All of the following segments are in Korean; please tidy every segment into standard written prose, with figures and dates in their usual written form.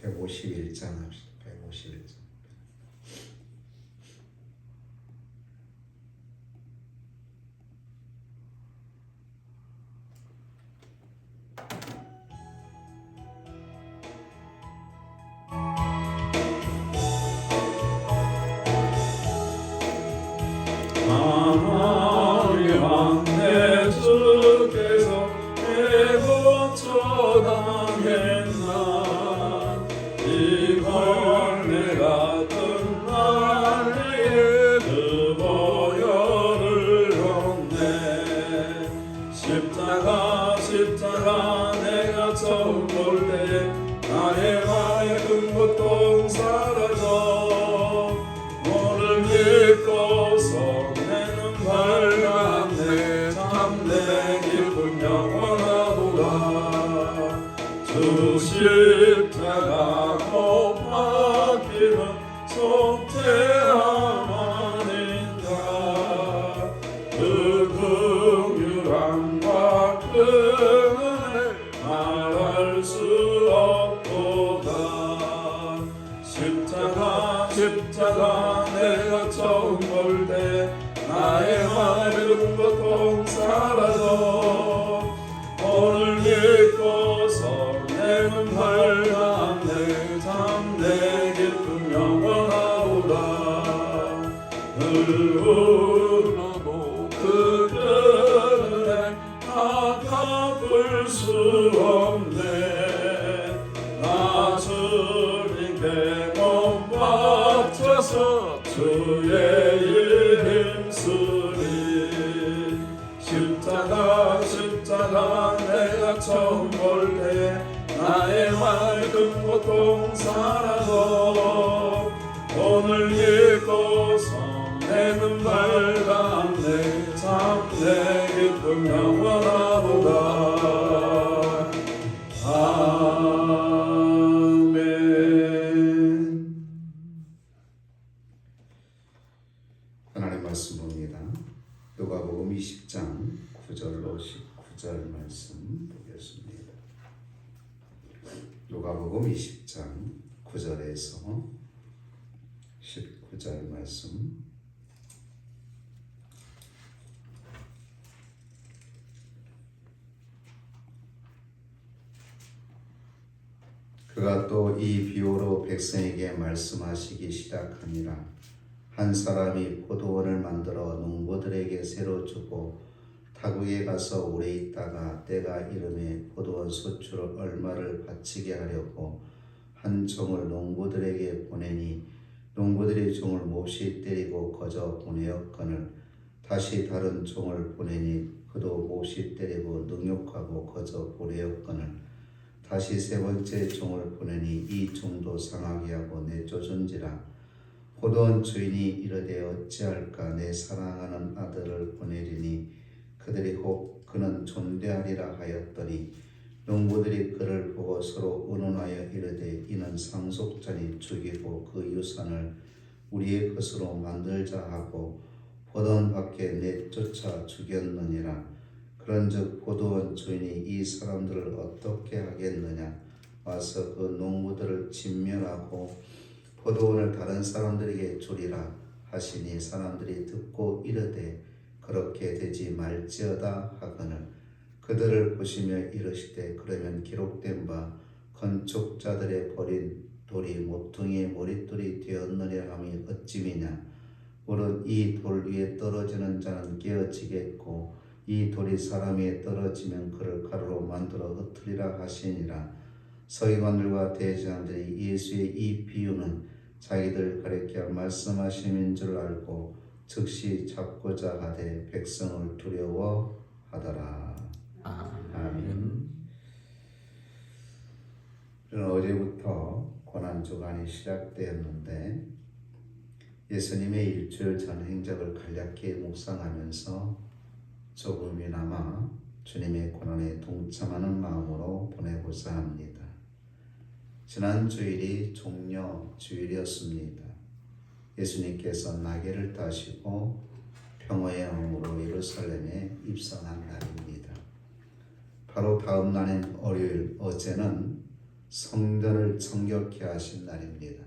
151장 합시다. 151장. 하나님 왕내 주께서 애고쳐당했나 이걸 내가 끝날리에 그 보혈을 얻네 십자가 내가 처음 볼 때 나의 맑은 고통 사라져 너를 믿고서 내는 밝았네 참내 기쁨 영원하도다 주 십자가 못 박히는 속죄함 아닌가 그 긍휼함과 그 은혜 말할 수 없도다 십자가 내가 처음 볼 때 나의 맑은 고통 사라져 오늘 믿고서 내는 밝았네 참내 기쁨 영원하도다 늘 울어도 그 은혜 다 갚을 수 없네 나 주님께 못 바쳐서 주의 일 힘쓰리 십자가 내가 처음 볼 때 나의 맑은 고통 사라져 오늘 믿고서 내는 밝았네 참내 기쁨 영원하도다 아멘. 하나님 말씀 봅니다. 누가복음 20장 9절로 19절 말씀 보겠습니다. 누가복음 20장 9절에서 19절 말씀. 그가 또 이 비유로 백성에게 말씀하시기 시작하니라. 한 사람이 포도원을 만들어 농부들에게 새로 주고 타국에 가서 오래 있다가 때가 이르매 포도원 소출을 얼마를 바치게 하려고 한 종을 농부들에게 보내니 농부들이 종을 몹시 때리고 거저 보내었거늘 다시 다른 종을 보내니 그도 몹시 때리고 능욕하고 거저 보내었거늘 다시 세 번째 종을 보내니 이 종도 상하게 하고 내쫓은지라 포도원 주인이 이르되 어찌할까 내 사랑하는 아들을 보내리니 그들이 혹 그는 존대하리라 하였더니 농부들이 그를 보고 서로 의논하여 이르되 이는 상속자니 죽이고 그 유산을 우리의 것으로 만들자 하고 포도원 밖에 내쫓아 죽였느니라. 그런즉 포도원 주인이 이 사람들을 어떻게 하겠느냐 와서 그 농부들을 진멸하고 포도원을 다른 사람들에게 주리라 하시니 사람들이 듣고 이르되 그렇게 되지 말지어다 하거늘 그들을 보시며 이르시되 그러면 기록된 바 건축자들의 버린 돌이 모퉁이의 머릿돌이 되었느냐 함이 어찌미냐 물은 이 돌 위에 떨어지는 자는 깨어지겠고 이 돌이 사람 위에 떨어지면 그를 가루로 만들어 흩으리라 하시니라. 서기관들과 대제사장들이 예수의 이 비유는 자기들 가리켜 말씀하심인 줄 알고 즉시 잡고자 하되 백성을 두려워하더라. 아멘. 어제부터 고난주간이 시작되었는데 예수님의 일주일 전 행적을 간략히 묵상하면서 조금이나마 주님의 고난에 동참하는 마음으로 보내고자 합니다. 지난 주일이 종려 주일이었습니다. 예수님께서 나귀를 타시고 평화의 영으로 예루살렘에 입성한 날입니다. 바로 다음 날인 월요일 어제는 성전을 정결케 하신 날입니다.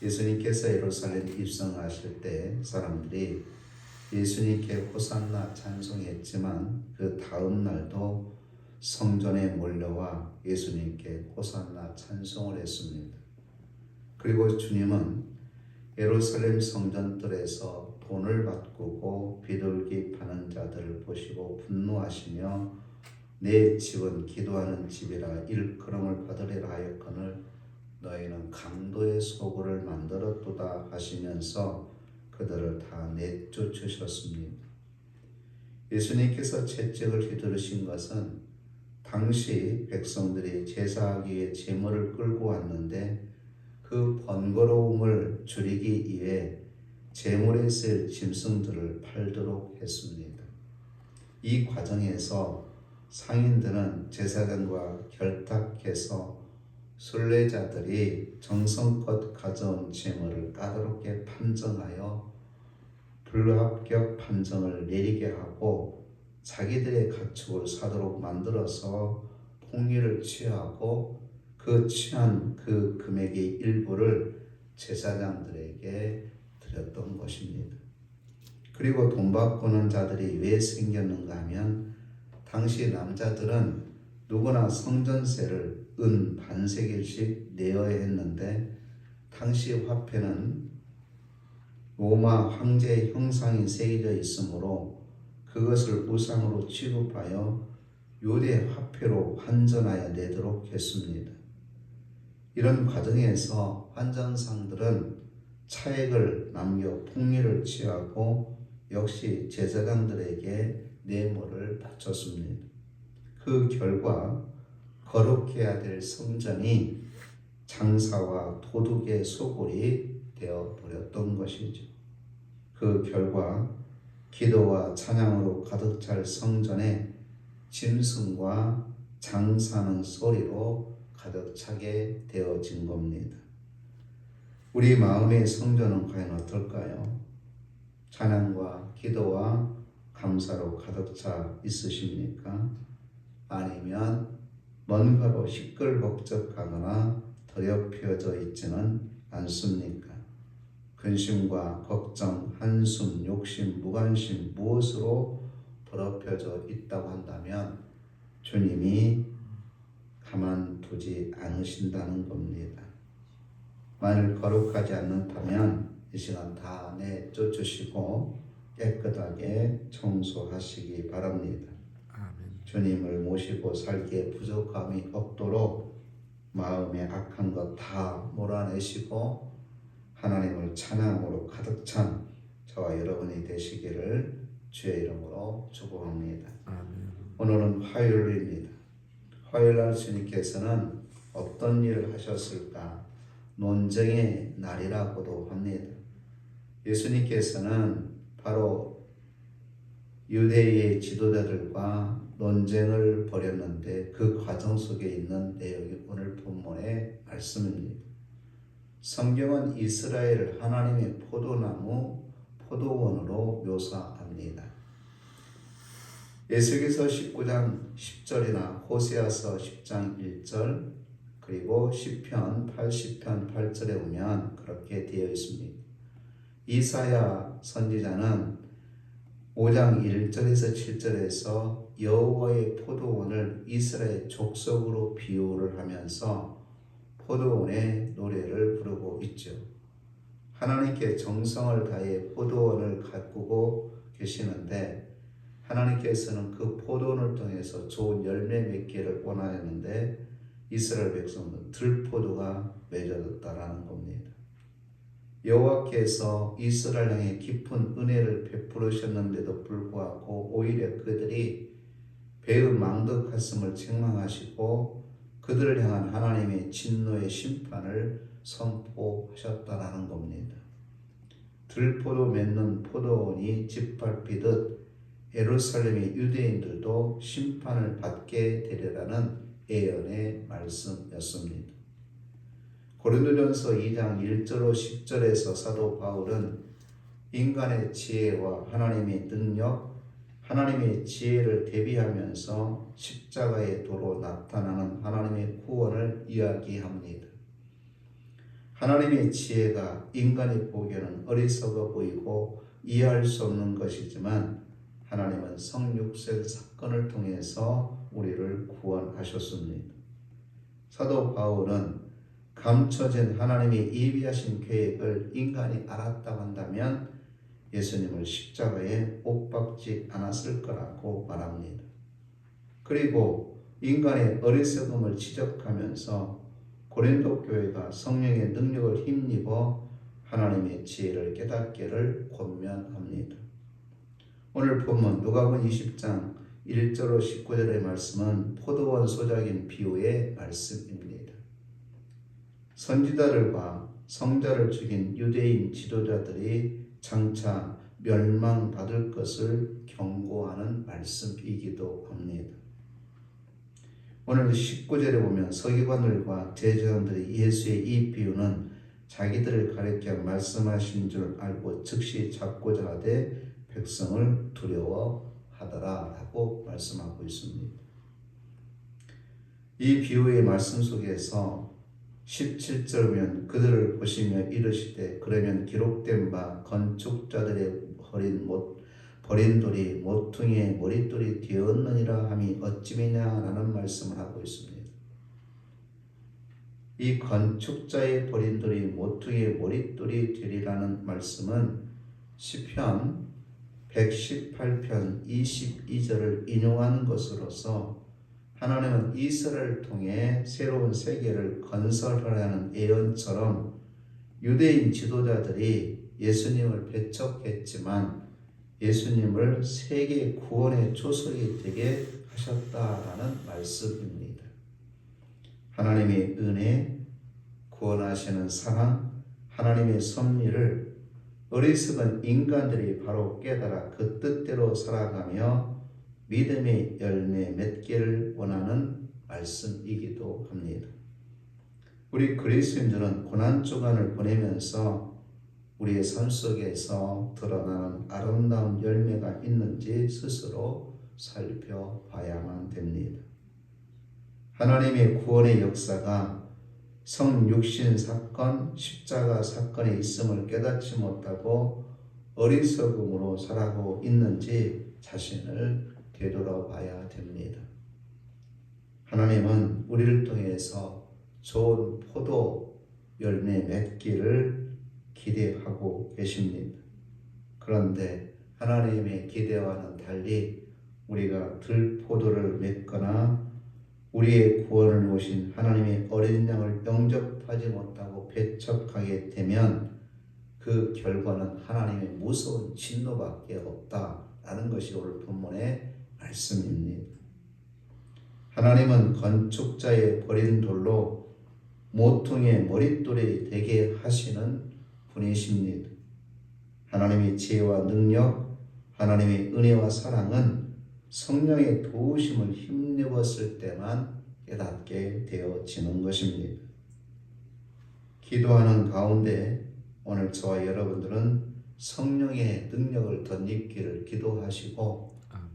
예수님께서 예루살렘 입성하실 때 사람들이 예수님께 호산나 찬송했지만 그 다음 날도 성전에 몰려와 예수님께 호산나 찬송을 했습니다. 그리고 주님은 예루살렘 성전뜰에서 돈을 바꾸고 비둘기 파는 자들을 보시고 분노하시며 내 집은 기도하는 집이라 일컬음을 받으리라 하였거늘 너희는 강도의 소굴을 만들었도다 하시면서 그들을 다 내쫓으셨습니다. 예수님께서 채찍을 휘두르신 것은 당시 백성들이 제사하기 위해 제물을 끌고 왔는데 그 번거로움을 줄이기 위해 제물에 쓸 짐승들을 팔도록 했습니다. 이 과정에서 상인들은 제사장과 결탁해서 순례자들이 정성껏 가져온 제물을 까다롭게 판정하여 불합격 판정을 내리게 하고 자기들의 가축을 사도록 만들어서 폭리를 취하고 그 취한 그 금액의 일부를 제사장들에게 드렸던 것입니다. 그리고 돈 바꾸는 자들이 왜 생겼는가 하면 당시 남자들은 누구나 성전세를 은 반세겔씩 내어야 했는데 당시 화폐는 로마 황제의 형상이 새겨져 있으므로 그것을 우상으로 취급하여 유대 화폐로 환전하여 내도록 했습니다. 이런 과정에서 환전상들은 차액을 남겨 폭리를 취하고 역시 제사장들에게 뇌물을 바쳤습니다. 그 결과 거룩해야 될 성전이 장사와 도둑의 소굴이 되어버렸던 것이죠. 그 결과 기도와 찬양으로 가득 찰 성전에 짐승과 장사는 소리로 가득 차게 되어진 겁니다. 우리 마음의 성전은 과연 어떨까요? 찬양과 기도와 감사로 가득 차 있으십니까? 아니면 뭔가로 시끌벅적하거나 더럽혀져 있지는 않습니까? 근심과 걱정, 한숨, 욕심, 무관심 무엇으로 더럽혀져 있다고 한다면 주님이 가만두지 않으신다는 겁니다. 만일 거룩하지 않는다면 이 시간 다 내쫓으시고 깨끗하게 청소하시기 바랍니다. 주님을 모시고 살기에 부족함이 없도록 마음에 악한 것 다 몰아내시고 하나님을 찬양으로 가득 찬 저와 여러분이 되시기를 주의 이름으로 축복합니다. 오늘은 화요일입니다. 화요일날 주님께서는 어떤 일을 하셨을까? 논쟁의 날이라고도 합니다. 예수님께서는 바로 유대의 지도자들과 논쟁을 벌였는데 그 과정 속에 있는 내용이 오늘 본문의 말씀입니다. 성경은 이스라엘을 하나님의 포도나무, 포도원으로 묘사합니다. 에스겔서 19장 10절이나 호세아서 10장 1절 그리고 시편 80편 8절에 보면 그렇게 되어 있습니다. 이사야 선지자는 5장 1절에서 7절에서 여호와의 포도원을 이스라엘 족속으로 비유를 하면서 포도원의 노래를 부르고 있죠. 하나님께 정성을 다해 포도원을 가꾸고 계시는데 하나님께서는 그 포도원을 통해서 좋은 열매 맺기를 원하였는데 이스라엘 백성은 들포도가 맺어졌다라는 겁니다. 여호와께서 이스라엘 향해 깊은 은혜를 베풀으셨는데도 불구하고 오히려 그들이 배의 망덕했음을 책망하시고 그들을 향한 하나님의 진노의 심판을 선포하셨다라는 겁니다. 들포도 맺는 포도원이 짓밟히듯 예루살렘의 유대인들도 심판을 받게 되리라는 예언의 말씀이었습니다. 고린도전서 2장 1절로 10절에서 사도 바울은 인간의 지혜와 하나님의 능력, 하나님의 지혜를 대비하면서 십자가의 도로 나타나는 하나님의 구원을 이야기합니다. 하나님의 지혜가 인간이 보기에는 어리석어 보이고 이해할 수 없는 것이지만 하나님은 성육신 사건을 통해서 우리를 구원하셨습니다. 사도 바울은 감춰진 하나님의 예비하신 계획을 인간이 알았다고 한다면 예수님을 십자가에 못 박지 않았을 거라고 말합니다. 그리고 인간의 어리석음을 지적하면서 고린도 교회가 성령의 능력을 힘입어 하나님의 지혜를 깨닫기를 권면합니다. 오늘 본문 누가복음 20장 1절로 19절의 말씀은 포도원 소작인 비유의 말씀입니다. 선지자들과 성자를 죽인 유대인 지도자들이 장차 멸망받을 것을 경고하는 말씀이기도 합니다. 오늘 19절에 보면 서기관들과 제사장들이 예수의 이 비유는 자기들을 가리켜 말씀하신 줄 알고 즉시 잡고자 하되 백성을 두려워하더라 라고 말씀하고 있습니다. 이 비유의 말씀 속에서 17절 보면 그들을 보시며 이르시되 그러면 기록된 바 건축자들의 버린 돌이 모퉁이의 머릿돌이 되었느니라 함이 어찌미냐라는 말씀을 하고 있습니다. 이 건축자의 버린 돌이 모퉁이의 머릿돌이 되리라는 말씀은 시편 118편 22절을 인용하는 것으로서 하나님은 이스라엘을 통해 새로운 세계를 건설하라는 예언처럼 유대인 지도자들이 예수님을 배척했지만 예수님을 세계 구원의 조석이 되게 하셨다라는 말씀입니다. 하나님의 은혜, 구원하시는 사랑, 하나님의 섭리를 어리석은 인간들이 바로 깨달아 그 뜻대로 살아가며 믿음의 열매 맺기를 원하는 말씀이기도 합니다. 우리 그리스도인들은 고난주간을 보내면서 우리의 삶 속에서 드러나는 아름다운 열매가 있는지 스스로 살펴봐야만 됩니다. 하나님의 구원의 역사가 성육신 사건, 십자가 사건에 있음을 깨닫지 못하고 어리석음으로 살아가고 있는지 자신을 되돌아봐야 됩니다. 하나님은 우리를 통해서 좋은 포도 열매 맺기를 기대하고 계십니다. 그런데 하나님의 기대와는 달리 우리가 들포도를 맺거나 우리의 구원을 오신 하나님의 어린 양을 영접하지 못하고 배척하게 되면 그 결과는 하나님의 무서운 진노밖에 없다라는 것이 오늘 본문의 말씀입니다. 하나님은 건축자의 버린 돌로 모퉁이의 머릿돌이 되게 하시는 분이십니다. 하나님의 지혜와 능력, 하나님의 은혜와 사랑은 성령의 도우심을 힘입었을 때만 깨닫게 되어지는 것입니다. 기도하는 가운데 오늘 저와 여러분들은 성령의 능력을 덧입기를 기도하시고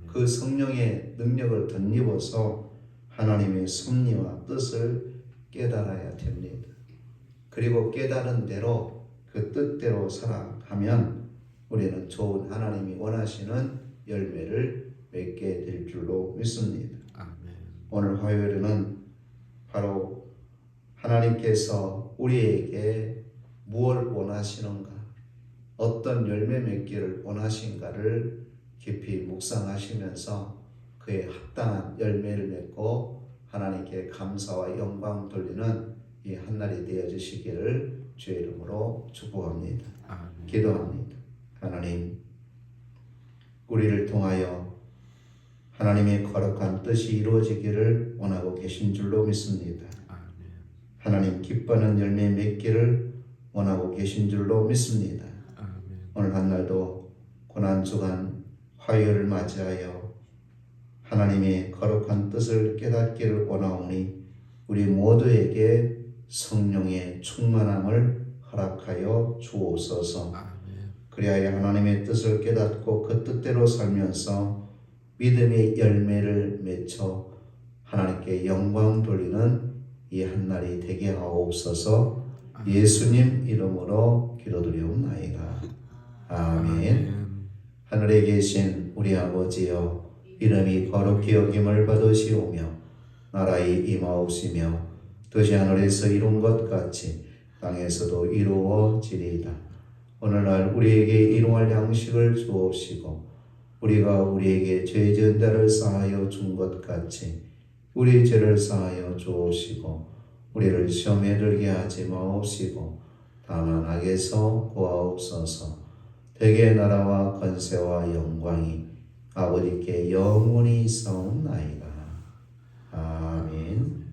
그 성령의 능력을 덧입어서 하나님의 섭리와 뜻을 깨달아야 됩니다. 그리고 깨달은 대로 그 뜻대로 살아가면 우리는 좋은 하나님이 원하시는 열매를 맺게 될 줄로 믿습니다. 아멘. 오늘 화요일에는 바로 하나님께서 우리에게 무엇을 원하시는가, 어떤 열매 맺기를 원하신가를 깊이 묵상하시면서 그에 합당한 열매를 맺고 하나님께 감사와 영광 돌리는 이 한날이 되어주시기를 주의 이름으로 축복합니다. 아멘. 기도합니다. 하나님, 우리를 통하여 하나님의 거룩한 뜻이 이루어지기를 원하고 계신 줄로 믿습니다. 아멘. 하나님 기뻐하는 열매 맺기를 원하고 계신 줄로 믿습니다. 아멘. 오늘 한날도 고난주간 화요일을 맞이하여 하나님의 거룩한 뜻을 깨닫기를 원하오니 우리 모두에게 성령의 충만함을 허락하여 주옵소서. 그리하여 하나님의 뜻을 깨닫고 그 뜻대로 살면서 믿음의 열매를 맺어 하나님께 영광 돌리는 이 한날 날이 되게 하옵소서. 예수님 이름으로 기도드리옵나이다. 아멘. 하늘에 계신 우리 아버지여, 이름이 거룩히 여김을 받으시오며 나라의 임하옵시며 뜻이 하늘에서 이룬 것 같이 땅에서도 이루어지리이다. 오늘날 우리에게 일용할 양식을 주옵시고 우리가 우리에게 죄 지은 데를 사하여 준 것 같이 우리 죄를 사하여 주옵시고 우리를 시험에 들게 하지 마옵시고 다만 악에서 구하옵소서. 대개 나라와 권세와 영광이 아버지께 영원히 있사옵나이다. 아멘.